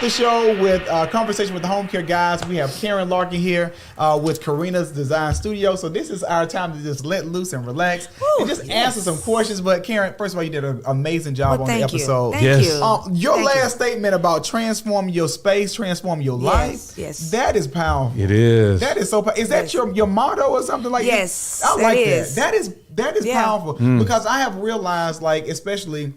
the show with Conversation with the Homecare Guyz. We have Karen Larkin here with Karina's Design Studio. So this is our time to just let loose and relax and just answer some questions. But Karen, first of all, you did an amazing job on the episode. Thank you. Your last statement about transforming your space, transforming your life, that is powerful. It is. That is so powerful. Is that your motto or something like that? Yes, I like that. That is powerful because I have realized, like, especially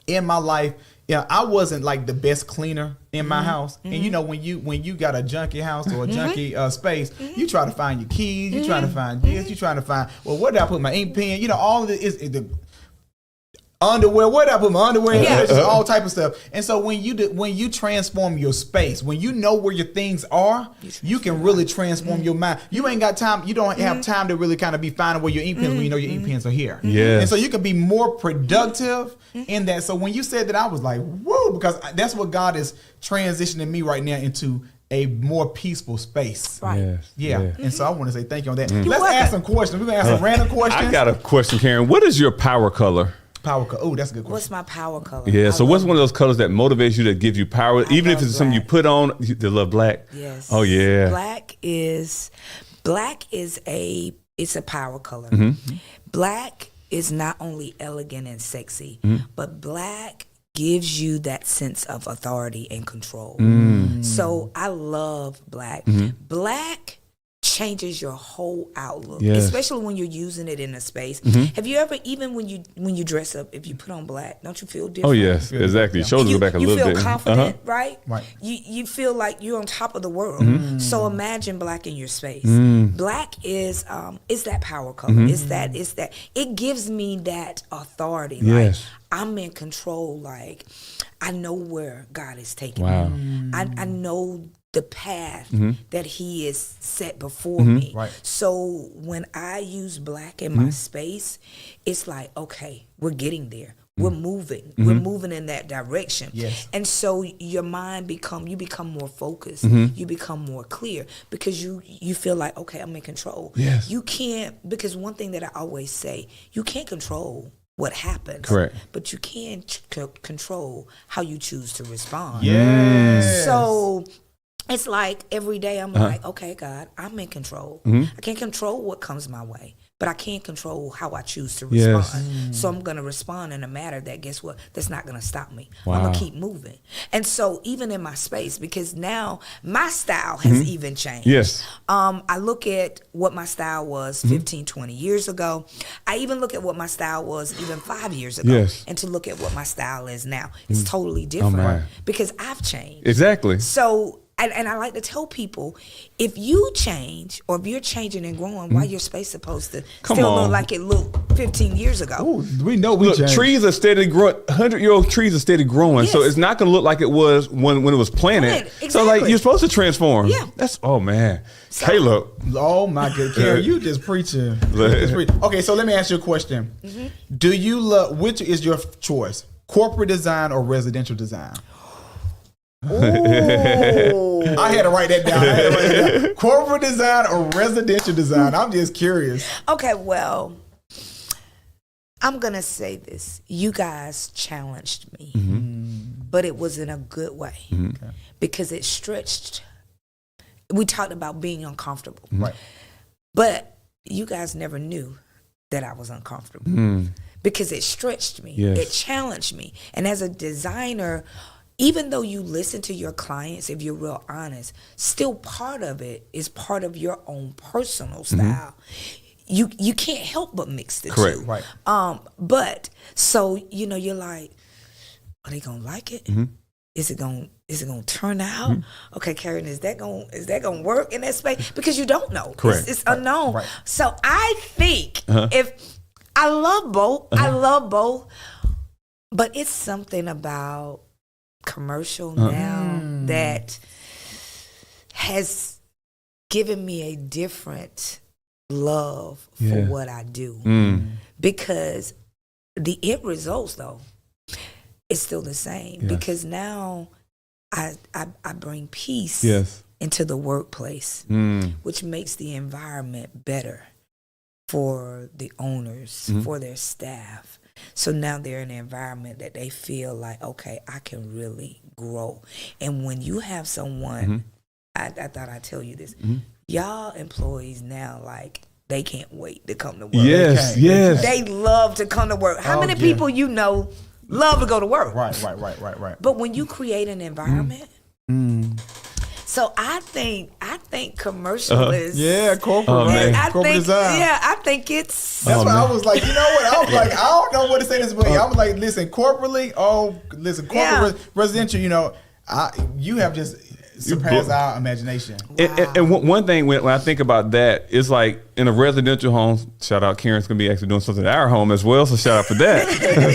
in my life, I wasn't like the best cleaner in my house. And you know, when you got a junky house or a junky space, you try to find your keys, you try to find this, you try to find, well, where did I put my ink pen? You know, all of it is the underwear. Where did I put my underwear? All type of stuff. And so when you transform your space, when you know where your things are, you can really transform your mind. You ain't got time. You don't have time to really kind of be finding where your ink pens when you know your ink pens are here. Yeah. And so you can be more productive in that. So when you said that, I was like, whoa, because that's what God is transitioning me right now into, a more peaceful space. Right. Yes. And so I want to say thank you on that. Let's ask some questions. We're going to ask some random questions. I got a question, Karen. What is your power color? Power color. Oh, that's a good question. What's my power color? Yeah. So what's one of those colors that motivates you, that gives you power, even if it's something you put on? They love black. Yes. Oh yeah. Black is a power color. Black is not only elegant and sexy, but black gives you that sense of authority and control. So I love black. Black changes your whole outlook, especially when you're using it in a space. Have you ever, even when you dress up, if you put on black, don't you feel different? Oh yes, exactly. Shoulders go back a little bit. You feel confident, right? Right. You feel like you're on top of the world. So imagine black in your space. Black is that power color. It's that it gives me that authority. Like I'm in control. Like I know where God is taking me. I know the path that he is set before me. Right. So when I use black in my space, it's like, okay, we're getting there. We're moving. We're moving in that direction. Yes. And so your mind you become more focused. You become more clear because you feel like, okay, I'm in control. Yes. You can't, because one thing that I always say, you can't control what happens. Correct. But you can control how you choose to respond. Yes. So it's like every day I'm like, okay, God, I'm in control. I can't control what comes my way, but I can control how I choose to respond. So I'm going to respond in a manner that, guess what, that's not going to stop me. I'm going to keep moving. And so even in my space, because now my style has even changed. Yes. I look at what my style was 15, 20 years ago. I even look at what my style was even 5 years ago. And to look at what my style is now, it's totally different because I've changed. Exactly. So, and I like to tell people, if you change or if you're changing and growing, why your space supposed to look like it looked 15 years ago? Ooh, we know we changed. Trees are steady growing. 100-year-old trees are steady growing, so it's not going to look like it was when it was planted. Exactly. So like you're supposed to transform. Yeah. That's man. So, Caleb. Oh my good Karen, you just preaching. Okay, so let me ask you a question. Do you love, which is your choice? Corporate design or residential design? Ooh. I had to write that down. Corporate design or residential design? I'm just curious. Okay, well, I'm going to say this. You guys challenged me, but it was in a good way because it stretched. We talked about being uncomfortable. Right. But you guys never knew that I was uncomfortable because it stretched me. It challenged me. And as a designer, even though you listen to your clients, if you're real honest, still part of it is part of your own personal style. You can't help but mix the two. Right. But so you're like, are they gonna like it? Is it gonna turn out? Okay, Karen, is that gonna work in that space? Because you don't know. Correct. It's unknown. Right. So I think if I love both, but it's something about commercial now that has given me a different love for what I do because the end results though is still the same because now I bring peace into the workplace which makes the environment better for the owners, for their staff. So now they're in an environment that they feel like, okay, I can really grow. And when you have someone, I thought I'd tell you this, y'all employees now, like, they can't wait to come to work. Yes. They love to come to work. How many people you know love to go to work? Right. But when you create an environment, so I think commercial is corporate, corporate design. Yeah, I think it's. That's why I was like, you know what? I was like, I don't know what to say this, but I was like, listen, corporate residential. You know, you have just surpassed our imagination. Wow. And one thing when I think about that is like in a residential home, shout out Karen's gonna be actually doing something at our home as well, so shout out for that.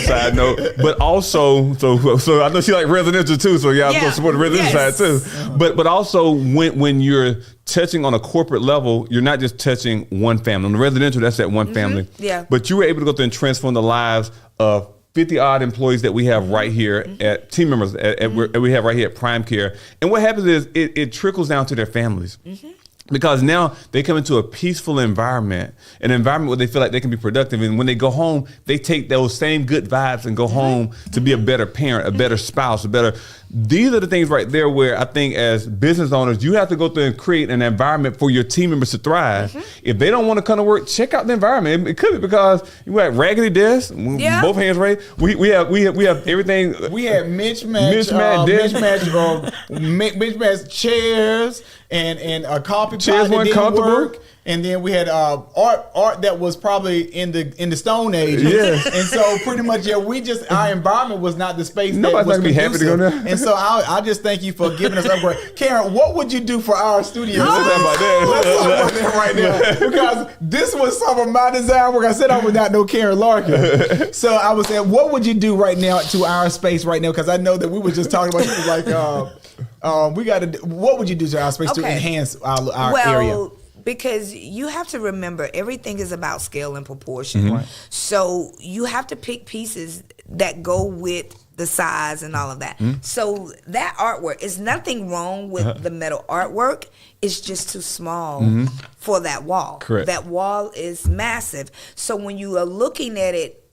Side note, but also so I know she like residential too, so I'm gonna support the residential side too. But also when you're touching on a corporate level, you're not just touching one family. On the residential, that's that one family. Yeah. But you were able to go through and transform the lives of 50 odd employees that we have right here at team members we have right here at Prime Care. And what happens is it trickles down to their families. Because now they come into a peaceful environment, an environment where they feel like they can be productive. And when they go home, they take those same good vibes and go home to be a better parent, a better spouse, these are the things right there where I think as business owners, you have to go through and create an environment for your team members to thrive. If they don't want to come to work, check out the environment. It could be because you have raggedy desks, both hands raised. We have everything. We had mismatched chairs and a coffee pot that didn't work. And then we had art that was probably in the Stone Age. And so pretty much, our environment was not the space Nobody's that was gonna be happy to go there. And so I just thank you for giving us upgrade. Karen, what would you do for our studio? Let's talk about that right now. Because this was some of my design work. I said I was not no Karen Larkin. So I was saying, what would you do right now to our space right now? Because I know that we were just talking about what would you do to our space to enhance our area? Because you have to remember, everything is about scale and proportion. So you have to pick pieces that go with the size and all of that. So that artwork, is nothing wrong with the metal artwork. It's just too small for that wall. Correct. That wall is massive. So when you are looking at it,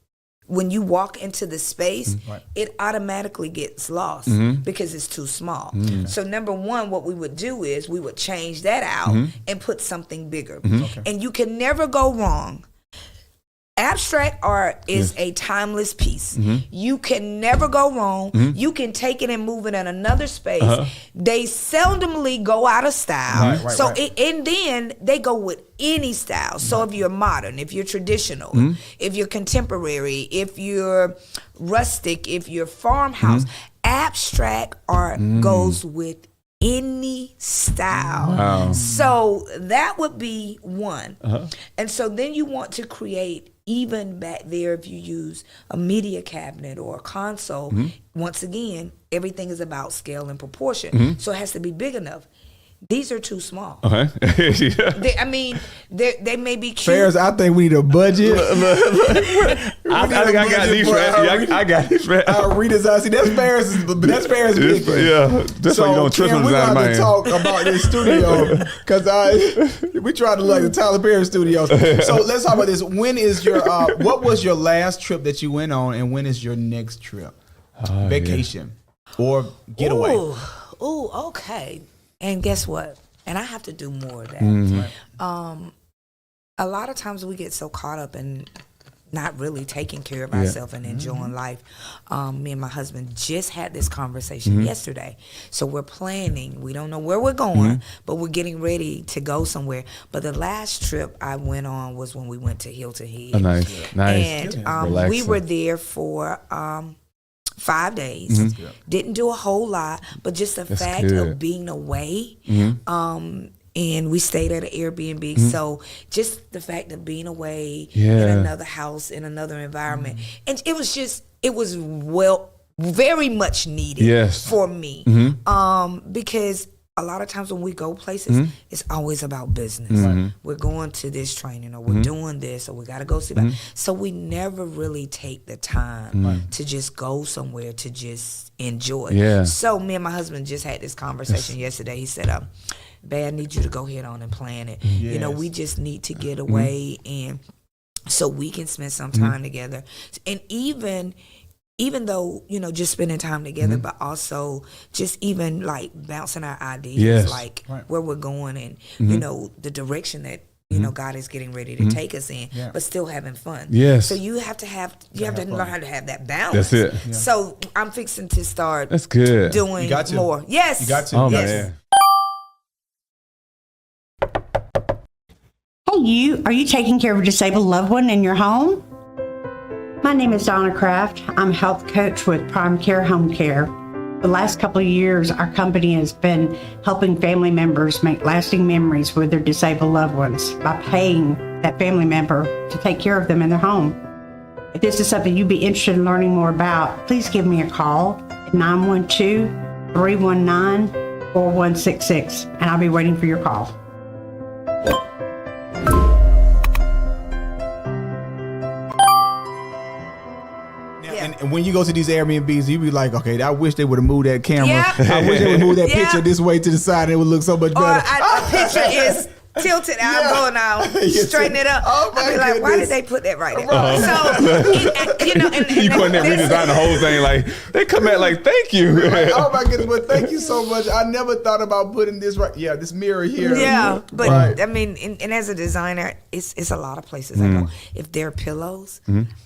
when you walk into the space, it automatically gets lost because it's too small. So number one, what we would do is we would change that out and put something bigger. And you can never go wrong. Abstract art is a timeless piece. You can never go wrong. You can take it and move it in another space. They seldomly go out of style. And then they go with any style. So if you're modern, if you're traditional, if you're contemporary, if you're rustic, if you're farmhouse, abstract art goes with any style. So that would be one. And so then you want to create, even back there, if you use a media cabinet or a console, once again, everything is about scale and proportion. So it has to be big enough. These are too small. They may be cute. Fairs, I think we need a budget. I got these right. I got these right. Our redesign. See, that's Fairs' big thing. Yeah, that's why you don't trust them. We're going to talk about this studio because we tried to like the Tyler Perry studios. So let's talk about this. When is your what was your last trip that you went on, and when is your next trip? Vacation or getaway? Ooh, okay. And guess what? And I have to do more of that. A lot of times we get so caught up in not really taking care of ourselves and enjoying life. Me and my husband just had this conversation yesterday. So we're planning. We don't know where we're going, but we're getting ready to go somewhere. But the last trip I went on was when we went to Hilton Head. Nice. And we were there for 5 days. Didn't do a whole lot, but just the fact of being away. And we stayed at an Airbnb. So just the fact of being away in another house, in another environment. And it was very much needed for me. Because a lot of times when we go places, it's always about business. We're going to this training, or we're doing this, or we got to go see that. So we never really take the time to just go somewhere to just enjoy. So me and my husband just had this conversation yesterday. He said, Babe, I need you to go ahead on and plan it. You know, we just need to get away and so we can spend some time together. And even though, just spending time together, but also just even like bouncing our ideas, like where we're going and, the direction that, God is getting ready to take us in, but still having fun. Yes. So you have to learn how to have that balance. That's it. Yeah. So I'm fixing to start That's good. doing more. Yes. You got to. Oh, yes. man. Hey, are you taking care of a disabled loved one in your home? My name is Donna Kraft. I'm a health coach with Prime Care Homecare. The last couple of years, our company has been helping family members make lasting memories with their disabled loved ones by paying that family member to take care of them in their home. If this is something you'd be interested in learning more about, please give me a call at 912-319-4166, and I'll be waiting for your call. And when you go to these Airbnbs, you be like, okay, I wish they would have moved that camera. Yeah. I wish they would move that picture this way to the side, and it would look so much Or better. a picture is tilted. I'm going out, straighten it up. Oh my I'll be like, why goodness. did they put that right there? Uh-huh. So, and You go in there redesign the whole thing. Like, they come at like, thank you. Oh my goodness, but thank you so much. I never thought about putting this right. Yeah, this mirror here. Yeah, but Right. I mean, and as a designer, it's a lot of places I go. If they're pillows,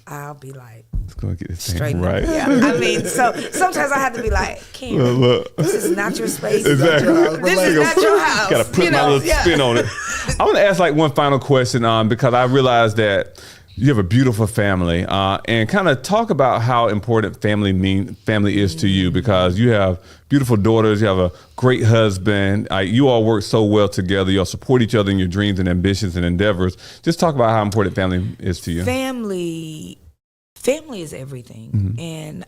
I'll be like, Let's go get this thing straighten right. it. Yeah, I mean, so sometimes I have to be like, Karen, Look. this is not your space. Exactly. This is not your house. Got to put my little spin on it. I want to ask like one final question because I realize that you have a beautiful family and kind of talk about how important family is to you, because you have beautiful daughters, you have a great husband, you all work so well together, you all support each other in your dreams and ambitions and endeavors. Just talk about how important family is to you. Family is everything. And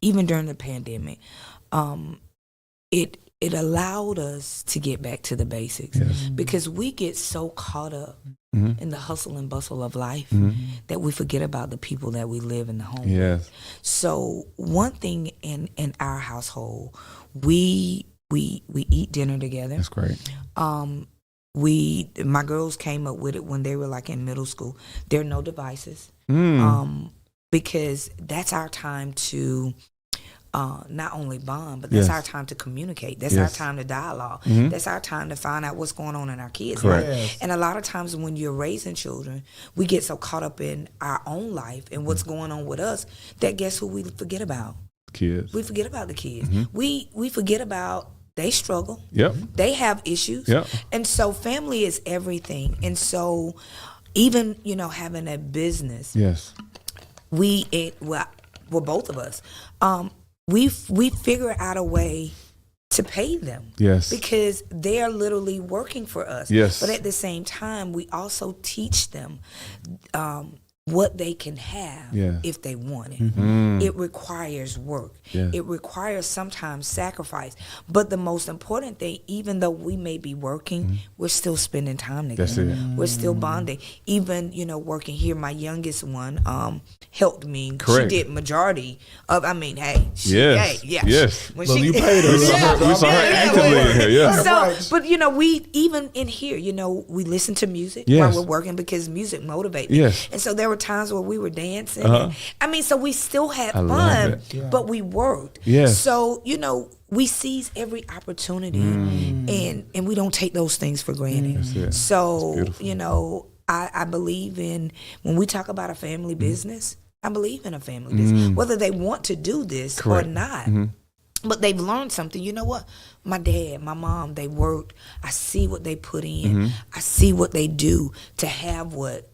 even during the pandemic, it allowed us to get back to the basics, because we get so caught up in the hustle and bustle of life that we forget about the people that we live in the home with. So one thing in our household, we eat dinner together. That's great. My girls came up with it when they were like in middle school. There are no devices, because that's our time to not only bond, but that's our time to communicate. That's our time to dialogue. That's our time to find out what's going on in our kids' life. And a lot of times when you're raising children, we get so caught up in our own life and what's going on with us that guess who we forget about? Kids. We forget about the kids. We forget about they struggle. Yep. They have issues. Yep. And so family is everything. And so even, having a business, well, both of us, we figure out a way to pay them. Yes. Because they are literally working for us. Yes. But at the same time, we also teach them what they can have if they want it. It requires work. It requires sometimes sacrifice. But the most important thing, even though we may be working, we're still spending time together. That's it. We're still bonding. Even, working here, my youngest one helped me. Correct. She did majority of, hey. When Well, you paid her. We saw her actively in here, So, but we, even in here, we listen to music while we're working, because music motivates me. And so there were times where we were dancing. So we still had fun, but we worked. So, we seize every opportunity and we don't take those things for granted. So, I believe in, when we talk about a family business, I believe in a family business, whether they want to do this or not. But they've learned something. You know what? My dad, my mom, they worked. I see what they put in. I see what they do to have what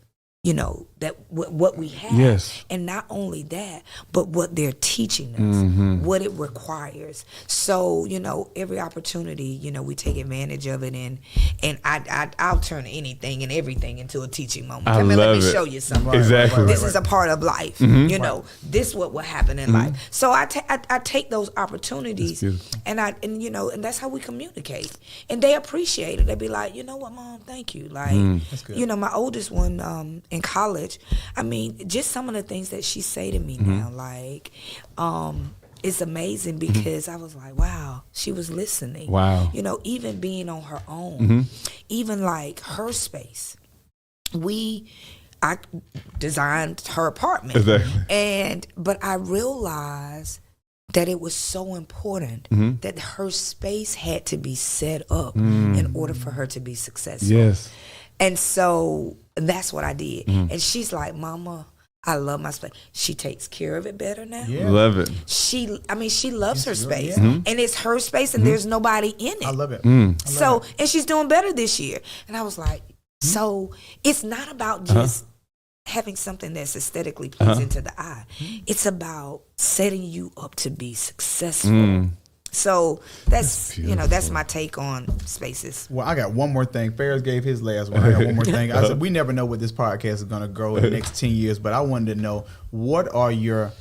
we have. And not only that, but what they're teaching us, what it requires. So, every opportunity, we take advantage of it, and I'll turn anything and everything into a teaching moment. Let me show you something. Exactly. This is a part of life. This is what will happen in life. So I take those opportunities, and that's how we communicate. And they appreciate it. They be like, you know what, Mom, thank you. Like, my oldest one, in college, just some of the things that she say to me now, like, it's amazing, because I was like, wow, she was listening. Wow. Even being on her own, even like her space. I designed her apartment. Exactly. But I realized that it was so important that her space had to be set up in order for her to be successful. Yes. And so that's what I did. And she's like, Mama, I love my space. She takes care of it better now. Yeah. Love it. She loves her space. Yeah. And it's her space and there's nobody in it. I love it. So, and she's doing better this year. And I was like, so it's not about just having something that's aesthetically pleasing to the eye. It's about setting you up to be successful. So that's that's my take on spaces. Well, I got one more thing. Ferris gave his last one. I got one more thing. I said we never know what this podcast is going to grow in the next 10 years, but I wanted to know what are your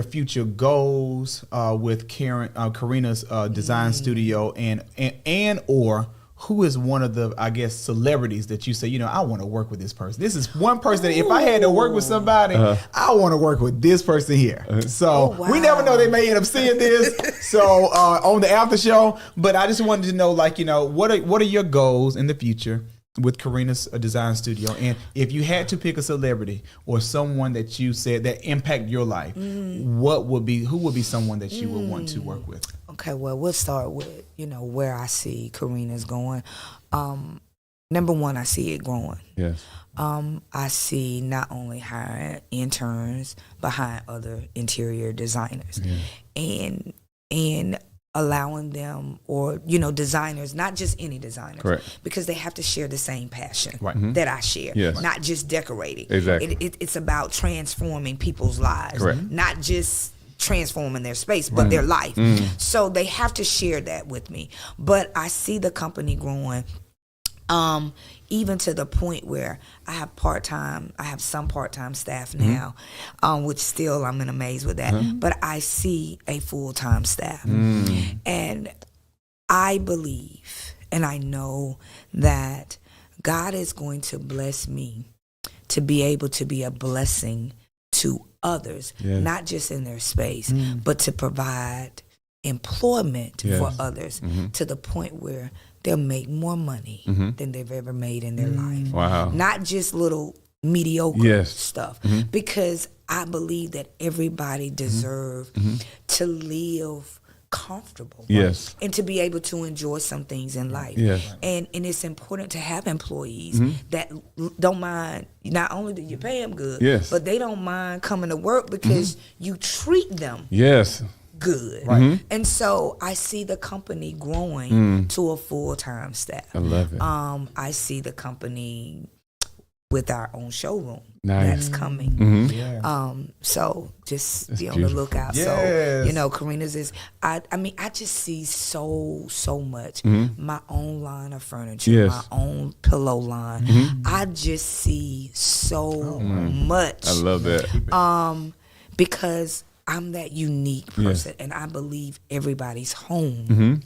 future goals with Karina's design studio and or who is one of the, I guess, celebrities that you say, I want to work with this person. This is one person that if I had to work with somebody, I want to work with this person here. So we never know, they may end up seeing this. So on the after show, but I just wanted to know, what are your goals in the future with Karina's design studio? And if you had to pick a celebrity or someone that you said that impact your life, who would be someone that you would want to work with? Okay, well, we'll start with, where I see Karina's going. Number one, I see it growing. Yes. I see not only hiring interns, but hiring other interior designers. And allowing them, or designers, not just any designers. Correct. Because they have to share the same passion Right. that I share. Yes. Not just decorating. Exactly. It's about transforming people's lives. Correct. Not just transforming their space, but their life. So they have to share that with me. But I see the company growing, even to the point where I have some part-time staff now, which still I'm in amaze with that. But I see a full-time staff. And I believe and I know that God is going to bless me to be able to be a blessing to others, not just in their space, but to provide employment for others to the point where they'll make more money than they've ever made in their life. Wow. Not just little mediocre stuff, because I believe that everybody deserves to live comfortable and to be able to enjoy some things in life. And it's important to have employees that don't mind, not only do you pay them good, but they don't mind coming to work because you treat them good. And so I see the company growing to a full-time staff. I love it. I see the company with our own showroom Nice. that's coming. So just That's be on beautiful. the lookout. Yes. So, Karina's is, I just see so much. My own line of furniture, my own pillow line. I just see so much. I love that. Because I'm that unique person, and I believe everybody's home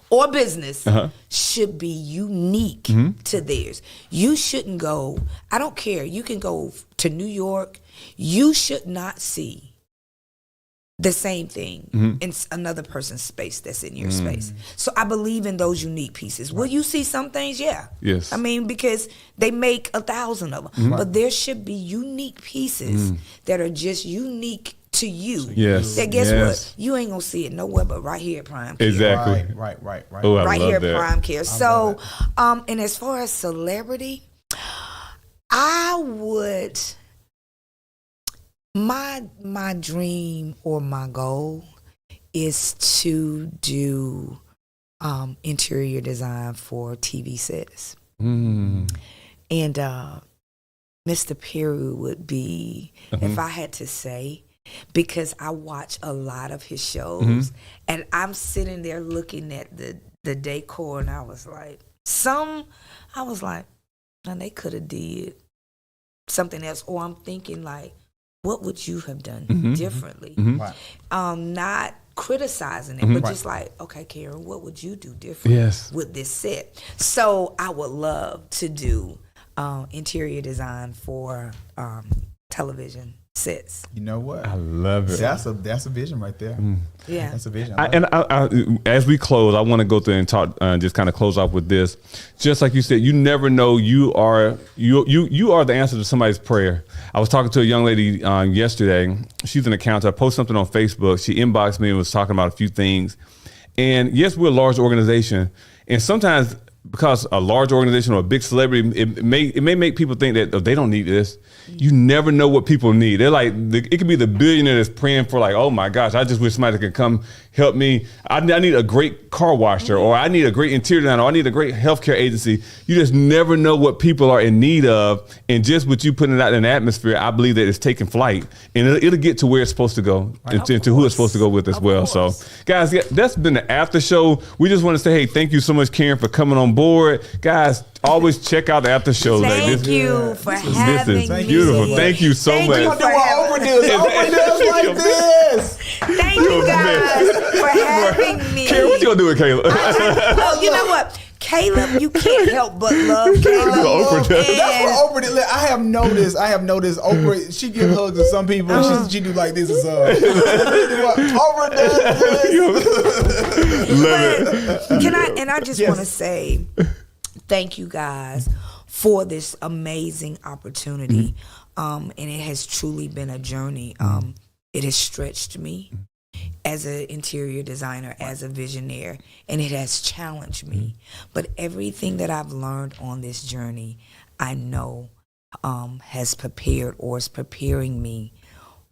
or business should be unique to theirs. You shouldn't go, I don't care, you can go to New York, you should not see the same thing in another person's space that's in your space. So I believe in those unique pieces. Will you see some things? Yeah. Yes. I mean, because they make 1,000 of them. But there should be unique pieces that are just unique to you. Yes. That guess what? You ain't gonna see it nowhere but right here at Prime Care. Exactly. Right. Oh, I Right love here that. at Prime Care. So, and as far as celebrity, I would, my dream or my goal is to do interior design for TV sets. And Mr. Perry would be, if I had to say, because I watch a lot of his shows, and I'm sitting there looking at the decor, and I was like, man, they could have did something else. Or I'm thinking like, what would you have done differently? Not criticizing it, but just like, okay, Karen, what would you do differently with this set? So I would love to do interior design for television sits. You know what? I love it. That's a vision right there. Yeah. That's a vision. As we close, I want to go through and talk, just kind of close off with this. Just like you said, you never know you are the answer to somebody's prayer. I was talking to a young lady yesterday. She's an accountant. I posted something on Facebook. She inboxed me and was talking about a few things. And yes, we're a large organization, and sometimes because a large organization or a big celebrity, it may make people think that they don't need this. You never know what people need. They're like, it could be the billionaire that's praying for like, oh my gosh, I just wish somebody could come help me. I need a great car washer, or I need a great interior designer, or I need a great healthcare agency. You just never know what people are in need of. And just with you putting it out in the atmosphere, I believe that it's taking flight, and it'll get to where it's supposed to go, and to who it's supposed to go with as well. So guys, that's been the after show. We just want to say, hey, thank you so much, Karen, for coming on board. Guys, always check out the after show. Thank you for having me. This is beautiful. Thank you so much. We're gonna do what Oprah does. Oprah does like this. Thank you guys for having me. Karen, what you gonna do with Caleb? Oh, you know what? Caleb, you can't help but love Caleb. Oprah does. That's what Oprah did. I have noticed Oprah, she gives hugs to some people. She do like this or something. Oprah does this. Love it. I just want to say thank you guys for this amazing opportunity. And it has truly been a journey. It has stretched me as an interior designer, as a visionary, and it has challenged me. But everything that I've learned on this journey, I know has prepared or is preparing me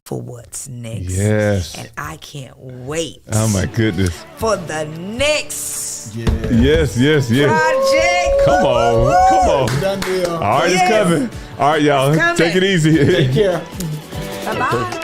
for what's next. Yes. And I can't wait. Oh my goodness. For the next Yes. project. Come on. Done deal. All right, it's coming. All right, y'all. It's coming. Take it easy. Take care. Bye-bye.